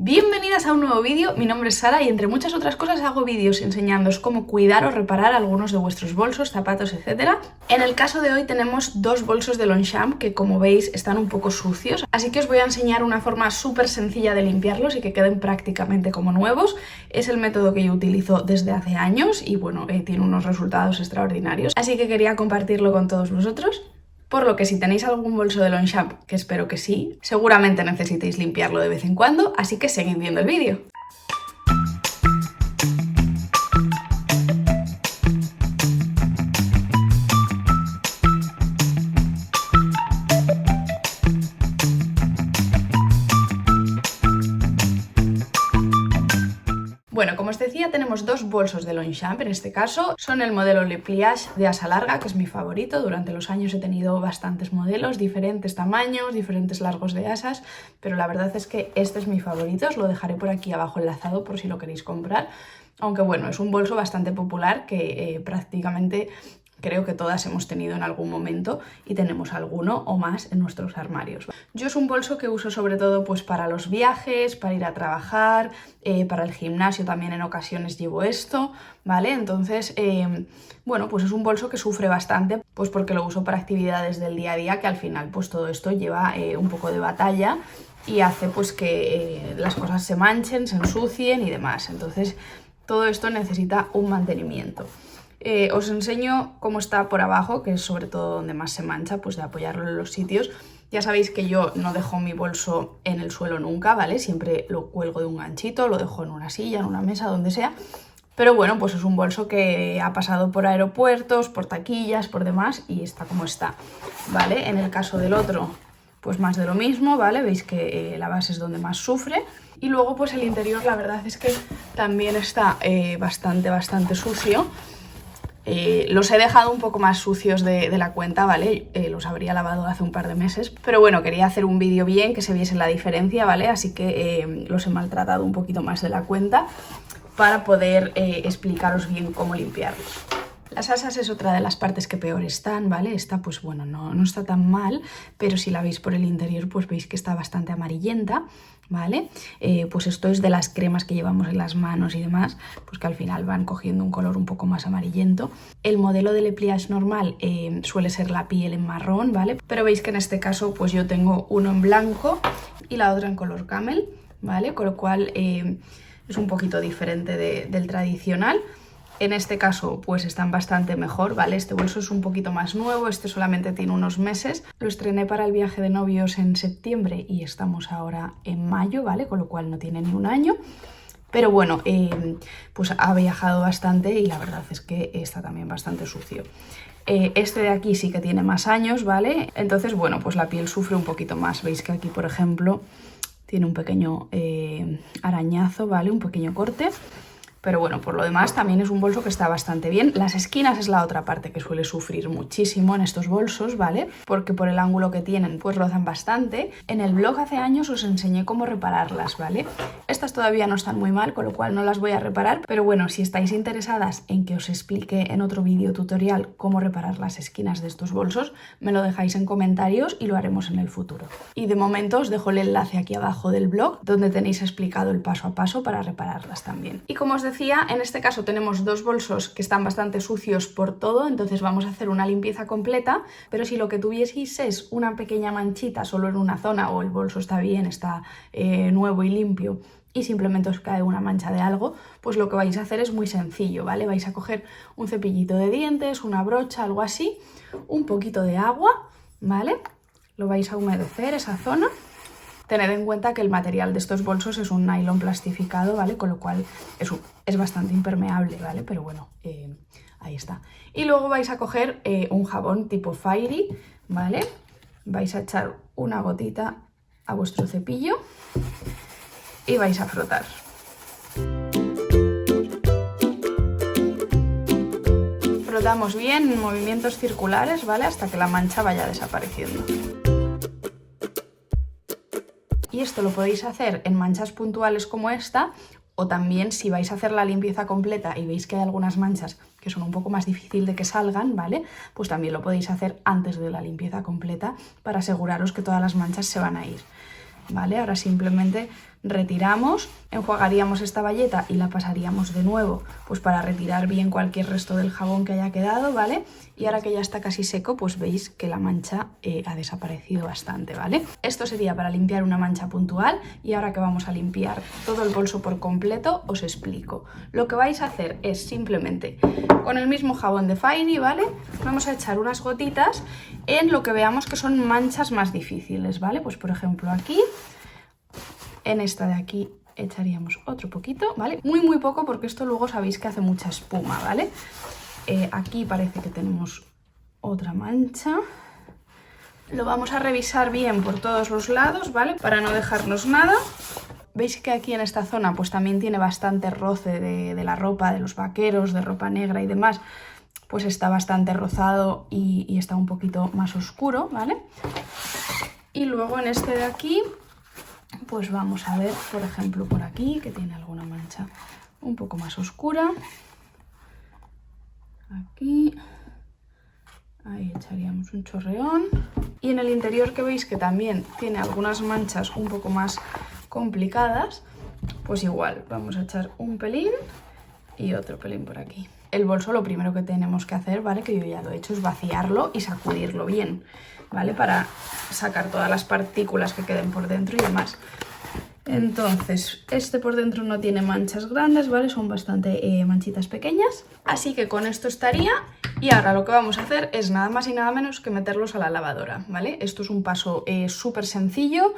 Bienvenidas a un nuevo vídeo, mi nombre es Sara y entre muchas otras cosas hago vídeos enseñándoos cómo cuidar o reparar algunos de vuestros bolsos, zapatos, etc. En el caso de hoy tenemos dos bolsos de Longchamp que, como veis, están un poco sucios, así que os voy a enseñar una forma súper sencilla de limpiarlos y que queden prácticamente como nuevos. Es el método que yo utilizo desde hace años y bueno, tiene unos resultados extraordinarios, así que quería compartirlo con todos vosotros. Por lo que si tenéis algún bolso de Longchamp, que espero que sí, seguramente necesitéis limpiarlo de vez en cuando, así que seguid viendo el vídeo. Bueno, como os decía, tenemos dos bolsos de Longchamp, en este caso son el modelo Le Pliage de asa larga, que es mi favorito. Durante los años he tenido bastantes modelos, diferentes tamaños, diferentes largos de asas, pero la verdad es que este es mi favorito. Os lo dejaré por aquí abajo enlazado por si lo queréis comprar, aunque bueno, es un bolso bastante popular que prácticamente creo que todas hemos tenido en algún momento y tenemos alguno o más en nuestros armarios. Yo es un bolso que uso sobre todo pues para los viajes, para ir a trabajar, para el gimnasio también en ocasiones llevo esto, ¿vale? Entonces, bueno, pues es un bolso que sufre bastante, pues porque lo uso para actividades del día a día, que al final pues todo esto lleva un poco de batalla y hace pues que las cosas se manchen, se ensucien y demás. Entonces, todo esto necesita un mantenimiento. Os enseño cómo está por abajo, que es sobre todo donde más se mancha, pues de apoyarlo en los sitios. Ya sabéis que yo no dejo mi bolso en el suelo nunca, ¿vale? Siempre lo cuelgo de un ganchito, lo dejo en una silla, en una mesa, donde sea. Pero bueno, pues es un bolso que ha pasado por aeropuertos, por taquillas, por demás y está como está, ¿vale? En el caso del otro, pues más de lo mismo, ¿vale? Veis que la base es donde más sufre. Y luego pues el interior la verdad es que también está bastante sucio. Los he dejado un poco más sucios de la cuenta, ¿vale? Los habría lavado hace un par de meses, pero bueno, quería hacer un vídeo bien, que se viese la diferencia, ¿vale? Así que los he maltratado un poquito más de la cuenta para poder explicaros bien cómo limpiarlos. Las asas es otra de las partes que peor están, ¿vale? Esta pues bueno, no está tan mal, pero si la veis por el interior pues veis que está bastante amarillenta, ¿vale? Pues esto es de las cremas que llevamos en las manos y demás, pues que al final van cogiendo un color un poco más amarillento. El modelo de Le Pliage normal suele ser la piel en marrón, ¿vale? Pero veis que en este caso pues yo tengo uno en blanco y la otra en color camel, ¿vale? Con lo cual es un poquito diferente del tradicional. En este caso pues están bastante mejor, ¿vale? Este bolso es un poquito más nuevo, este solamente tiene unos meses. Lo estrené para el viaje de novios en septiembre y estamos ahora en mayo, ¿vale? Con lo cual no tiene ni un año. Pero bueno, pues ha viajado bastante y la verdad es que está también bastante sucio. Este de aquí sí que tiene más años, ¿vale? Entonces, bueno, pues la piel sufre un poquito más. Veis que aquí, por ejemplo, tiene un pequeño arañazo, ¿vale? Un pequeño corte. Pero bueno, por lo demás también es un bolso que está bastante bien. Las esquinas es la otra parte que suele sufrir muchísimo en estos bolsos, ¿vale? Porque por el ángulo que tienen pues rozan bastante. En el blog hace años os enseñé cómo repararlas, ¿vale? Estas todavía no están muy mal, con lo cual no las voy a reparar. Pero bueno, si estáis interesadas en que os explique en otro vídeo tutorial cómo reparar las esquinas de estos bolsos, me lo dejáis en comentarios y lo haremos en el futuro. Y de momento os dejo el enlace aquí abajo del blog, donde tenéis explicado el paso a paso para repararlas también. Y como os decía, en este caso tenemos dos bolsos que están bastante sucios por todo, entonces vamos a hacer una limpieza completa, pero si lo que tuvieseis es una pequeña manchita solo en una zona o el bolso está bien, está nuevo y limpio y simplemente os cae una mancha de algo, pues lo que vais a hacer es muy sencillo, ¿vale? Vais a coger un cepillito de dientes, una brocha, algo así, un poquito de agua, ¿vale? Lo vais a humedecer esa zona. Tened en cuenta que el material de estos bolsos es un nylon plastificado, ¿vale? Con lo cual es bastante impermeable, ¿vale? Pero bueno, ahí está. Y luego vais a coger un jabón tipo Fairy, ¿vale? Vais a echar una gotita a vuestro cepillo y vais a frotar. Frotamos bien en movimientos circulares, ¿vale? Hasta que la mancha vaya desapareciendo. Y esto lo podéis hacer en manchas puntuales como esta, o también si vais a hacer la limpieza completa y veis que hay algunas manchas que son un poco más difícil de que salgan, ¿vale? Pues también lo podéis hacer antes de la limpieza completa para aseguraros que todas las manchas se van a ir, ¿vale? Ahora simplemente retiramos, enjuagaríamos esta bayeta y la pasaríamos de nuevo, pues para retirar bien cualquier resto del jabón que haya quedado, ¿vale? Y ahora que ya está casi seco, pues veis que la mancha ha desaparecido bastante, ¿vale? Esto sería para limpiar una mancha puntual, y ahora que vamos a limpiar todo el bolso por completo, os explico. Lo que vais a hacer es simplemente, con el mismo jabón de Fairy, ¿vale? Vamos a echar unas gotitas en lo que veamos que son manchas más difíciles, ¿vale? Pues por ejemplo aquí, en esta de aquí echaríamos otro poquito, ¿vale? Muy poco, porque esto luego sabéis que hace mucha espuma, ¿vale? Aquí parece que tenemos otra mancha. Lo vamos a revisar bien por todos los lados, ¿vale? Para no dejarnos nada. Veis que aquí en esta zona pues también tiene bastante roce de la ropa, de los vaqueros, de ropa negra y demás. Pues está bastante rozado y está un poquito más oscuro, ¿vale? Y luego en este de aquí, pues vamos a ver, por ejemplo, por aquí, que tiene alguna mancha un poco más oscura. Aquí, ahí echaríamos un chorreón. Y en el interior, que veis que también tiene algunas manchas un poco más complicadas, pues igual vamos a echar un pelín y otro pelín por aquí. El bolso, lo primero que tenemos que hacer, ¿vale? Que yo ya lo he hecho, es vaciarlo y sacudirlo bien, ¿vale? Para sacar todas las partículas que queden por dentro y demás. Entonces, este por dentro no tiene manchas grandes, ¿vale? Son bastante manchitas pequeñas. Así que con esto estaría. Y ahora lo que vamos a hacer es nada más y nada menos que meterlos a la lavadora, ¿vale? Esto es un paso súper sencillo.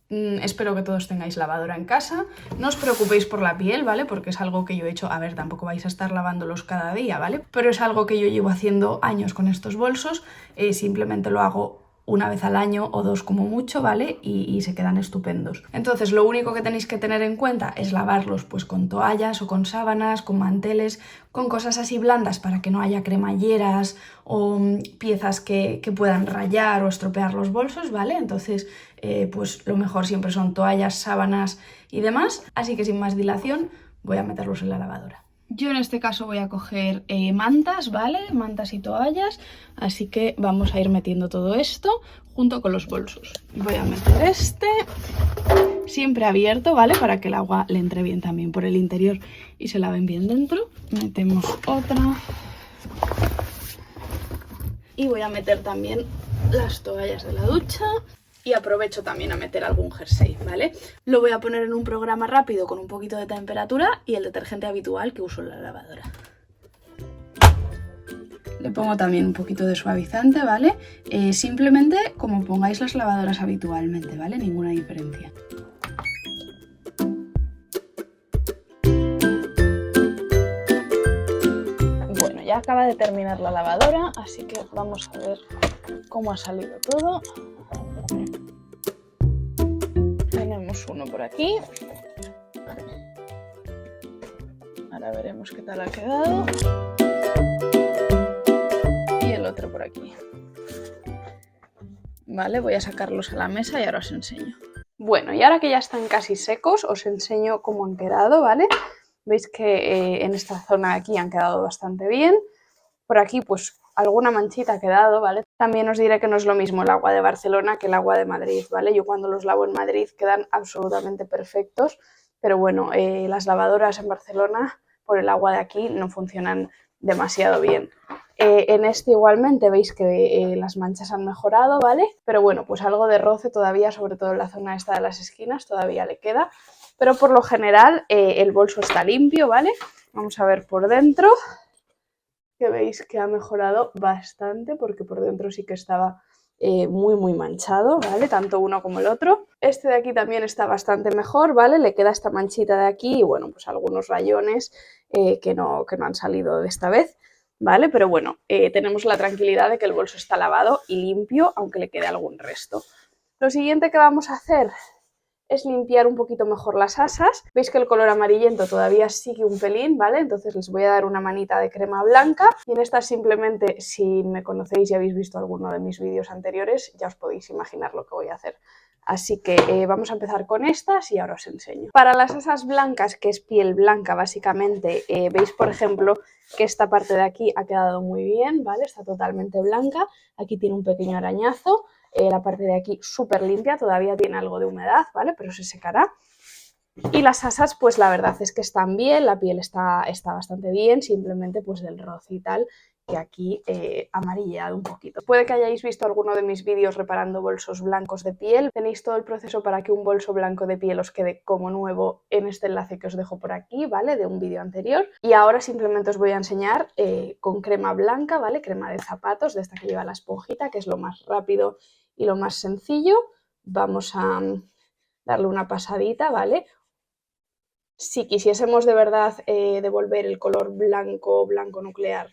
Espero que todos tengáis lavadora en casa. No os preocupéis por la piel, ¿vale? Porque es algo que yo he hecho. A ver, tampoco vais a estar lavándolos cada día, ¿vale? Pero es algo que yo llevo haciendo años con estos bolsos. Simplemente lo hago una vez al año o dos como mucho, ¿vale? Y se quedan estupendos. Entonces, lo único que tenéis que tener en cuenta es lavarlos pues con toallas o con sábanas, con manteles, con cosas así blandas para que no haya cremalleras o piezas que puedan rayar o estropear los bolsos, ¿vale? Entonces, pues lo mejor siempre son toallas, sábanas y demás. Así que sin más dilación, voy a meterlos en la lavadora. Yo en este caso voy a coger mantas, ¿vale? Mantas y toallas, así que vamos a ir metiendo todo esto junto con los bolsos. Voy a meter este, siempre abierto, ¿vale? Para que el agua le entre bien también por el interior y se laven bien dentro. Metemos otra. Y voy a meter también las toallas de la ducha. Y aprovecho también a meter algún jersey, ¿vale? Lo voy a poner en un programa rápido con un poquito de temperatura y el detergente habitual que uso en la lavadora. Le pongo también un poquito de suavizante, ¿vale? Simplemente como pongáis las lavadoras habitualmente, ¿vale? Ninguna diferencia. Bueno, ya acaba de terminar la lavadora, así que vamos a ver cómo ha salido todo. Tenemos uno por aquí. Ahora veremos qué tal ha quedado. Y el otro por aquí. Vale, voy a sacarlos a la mesa y ahora os enseño. Bueno, y ahora que ya están casi secos, os enseño cómo han quedado, ¿vale? Veis que en esta zona de aquí han quedado bastante bien. Por aquí, pues, alguna manchita ha quedado, ¿vale? También os diré que no es lo mismo el agua de Barcelona que el agua de Madrid, ¿vale? Yo cuando los lavo en Madrid quedan absolutamente perfectos, pero bueno, las lavadoras en Barcelona por el agua de aquí no funcionan demasiado bien. En este igualmente veis que las manchas han mejorado, ¿vale? Pero bueno, pues algo de roce todavía, sobre todo en la zona esta de las esquinas, todavía le queda. Pero por lo general el bolso está limpio, ¿vale? Vamos a ver por dentro, que veis que ha mejorado bastante porque por dentro sí que estaba muy manchado, ¿vale? Tanto uno como el otro. Este de aquí también está bastante mejor, ¿vale? Le queda esta manchita de aquí y bueno, pues algunos rayones que no han salido de esta vez, ¿vale? Pero bueno, tenemos la tranquilidad de que el bolso está lavado y limpio, aunque le quede algún resto. Lo siguiente que vamos a hacer es limpiar un poquito mejor las asas. Veis que el color amarillento todavía sigue un pelín, ¿vale? Entonces les voy a dar una manita de crema blanca. Y en esta simplemente, si me conocéis y habéis visto alguno de mis vídeos anteriores, ya os podéis imaginar lo que voy a hacer. Así que vamos a empezar con estas y ahora os enseño. Para las asas blancas, que es piel blanca básicamente, veis por ejemplo que esta parte de aquí ha quedado muy bien, ¿vale? Está totalmente blanca, aquí tiene un pequeño arañazo, la parte de aquí súper limpia, todavía tiene algo de humedad, ¿vale? Pero se secará. Y las asas, pues la verdad es que están bien, la piel está bastante bien, simplemente pues del roce y tal, que aquí amarillado un poquito. Puede que hayáis visto alguno de mis vídeos reparando bolsos blancos de piel. Tenéis todo el proceso para que un bolso blanco de piel os quede como nuevo en este enlace que os dejo por aquí, ¿vale? De un vídeo anterior. Y ahora simplemente os voy a enseñar con crema blanca, ¿vale? Crema de zapatos, de esta que lleva la esponjita, que es lo más rápido y lo más sencillo. Vamos a darle una pasadita, ¿vale? Si quisiésemos de verdad devolver el color blanco nuclear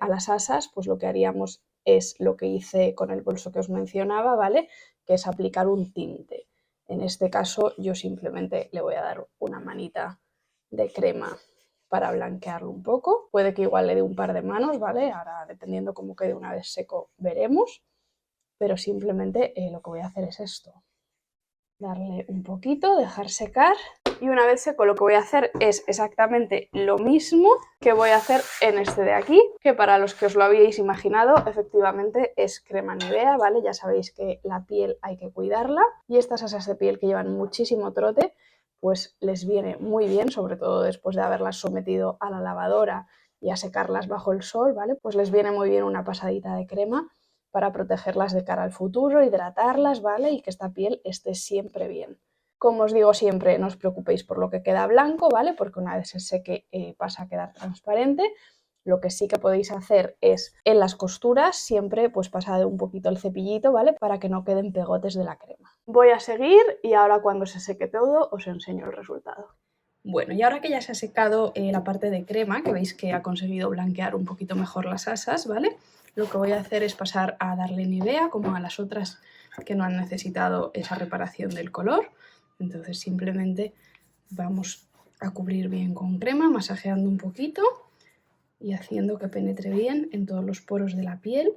a las asas, pues lo que haríamos es lo que hice con el bolso que os mencionaba, ¿vale? Que es aplicar un tinte. En este caso yo simplemente le voy a dar una manita de crema para blanquearlo un poco. Puede que igual le dé un par de manos, ¿vale? Ahora, dependiendo cómo quede una vez seco, veremos. Pero simplemente lo que voy a hacer es esto. Darle un poquito, dejar secar. Y una vez seco lo que voy a hacer es exactamente lo mismo que voy a hacer en este de aquí, que para los que os lo habíais imaginado, efectivamente es crema Nivea, ¿vale? Ya sabéis que la piel hay que cuidarla y estas asas de piel que llevan muchísimo trote, pues les viene muy bien, sobre todo después de haberlas sometido a la lavadora y a secarlas bajo el sol, ¿vale? Pues les viene muy bien una pasadita de crema para protegerlas de cara al futuro, hidratarlas, ¿vale? Y que esta piel esté siempre bien. Como os digo siempre, no os preocupéis por lo que queda blanco, ¿vale? Porque una vez se seque pasa a quedar transparente. Lo que sí que podéis hacer es en las costuras siempre pues pasar un poquito el cepillito, ¿vale? Para que no queden pegotes de la crema. Voy a seguir y ahora cuando se seque todo os enseño el resultado. Bueno, y ahora que ya se ha secado la parte de crema, que veis que ha conseguido blanquear un poquito mejor las asas, ¿vale? Lo que voy a hacer es pasar a darle Nivea, como a las otras que no han necesitado esa reparación del color. Entonces simplemente vamos a cubrir bien con crema, masajeando un poquito y haciendo que penetre bien en todos los poros de la piel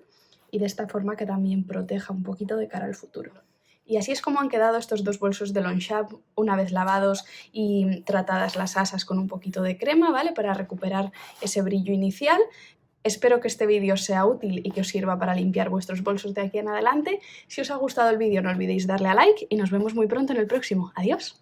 y de esta forma que también proteja un poquito de cara al futuro. Y así es como han quedado estos dos bolsos de Longchamp una vez lavados y tratadas las asas con un poquito de crema, ¿vale? Para recuperar ese brillo inicial. Espero que este vídeo sea útil y que os sirva para limpiar vuestros bolsos de aquí en adelante. Si os ha gustado el vídeo no olvidéis darle a like y nos vemos muy pronto en el próximo. ¡Adiós!